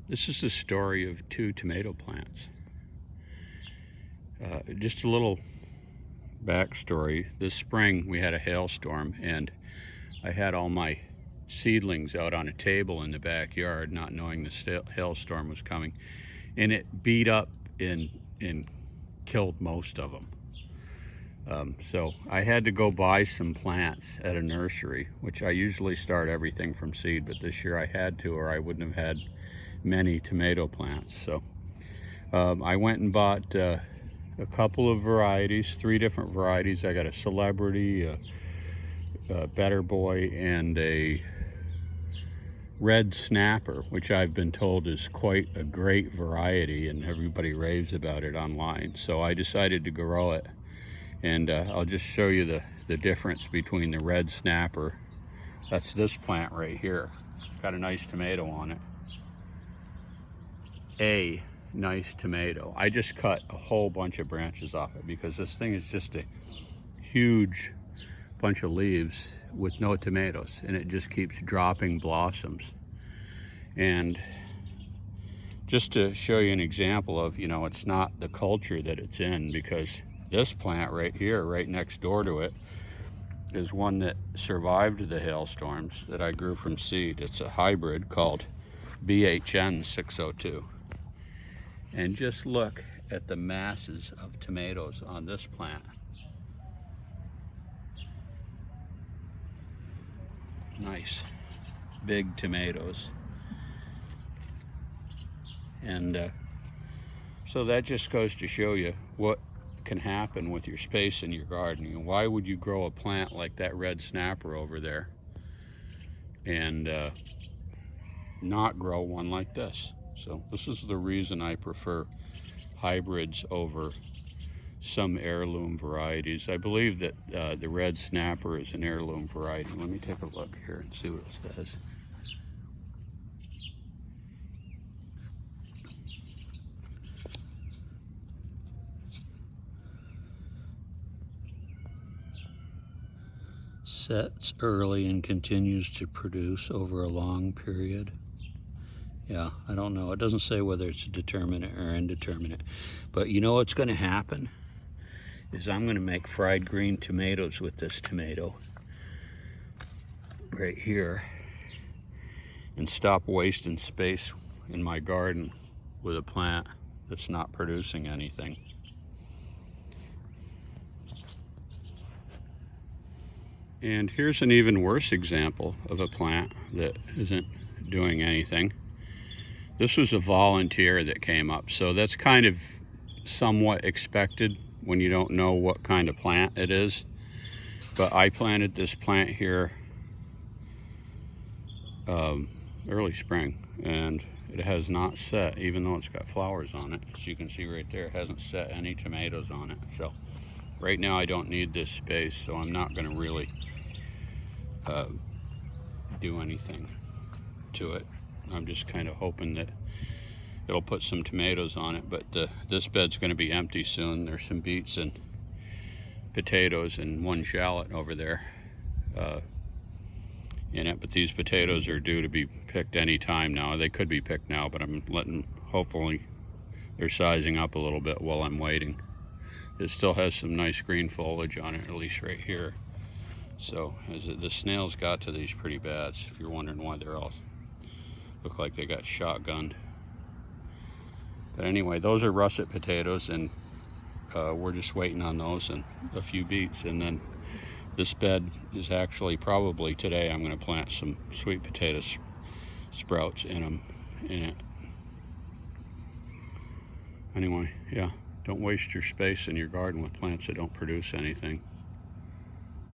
This is the story of two tomato plants. Just a little backstory. This spring we had a hailstorm, and I had all my seedlings out on a table in the backyard, not knowing the hailstorm was coming, and it beat up and killed most of them. So I had to go buy some plants at a nursery, which I usually start everything from seed, but this year I had to, or I wouldn't have had many tomato plants. So I went and bought a couple of varieties, 3 different varieties. I got a Celebrity, a Better Boy, and a Red Snapper, which I've been told is quite a great variety, and everybody raves about it online. So I decided to grow it, and I'll just show you the difference between the Red Snapper. That's this plant right here. Got a nice tomato on it. A nice tomato. I just cut a whole bunch of branches off it because this thing is just a huge bunch of leaves with no tomatoes, and it just keeps dropping blossoms. And just to show you an example of, it's not the culture that it's in, because this plant right here, right next door to it, is one that survived the hailstorms that I grew from seed. It's a hybrid called BHN 602. And just look at the masses of tomatoes on this plant. Nice big tomatoes. And so that just goes to show you what can happen with your space in your garden. And why would you grow a plant like that Red Snapper over there and not grow one like this? So this is the reason I prefer hybrids over some heirloom varieties. I believe that the Red Snapper is an heirloom variety. Let me take a look here and see what it says. Sets early and continues to produce over a long period. Yeah, I don't know. It doesn't say whether it's a determinate or indeterminate. But you know what's going to happen is I'm going to make fried green tomatoes with this tomato right here and stop wasting space in my garden with a plant that's not producing anything. And here's an even worse example of a plant that isn't doing anything. This was a volunteer that came up, so that's kind of somewhat expected when you don't know what kind of plant it is. But I planted this plant here early spring, and it has not set, even though it's got flowers on it. As you can see right there, it hasn't set any tomatoes on it. So right now I don't need this space, so I'm not going to really do anything to it. I'm just kind of hoping that it'll put some tomatoes on it, but this bed's going to be empty soon. There's some beets and potatoes and 1 shallot over there in it, but these potatoes are due to be picked any time now. They could be picked now, but I'm letting, hopefully they're sizing up a little bit while I'm waiting. It still has some nice green foliage on it, at least right here. So the snails got to these pretty bad, if you're wondering why they're all look like they got shotgunned. But anyway, those are russet potatoes, and we're just waiting on those and a few beets. And then this bed is actually, probably today, I'm going to plant some sweet potato sprouts in it. Anyway, yeah, don't waste your space in your garden with plants that don't produce anything.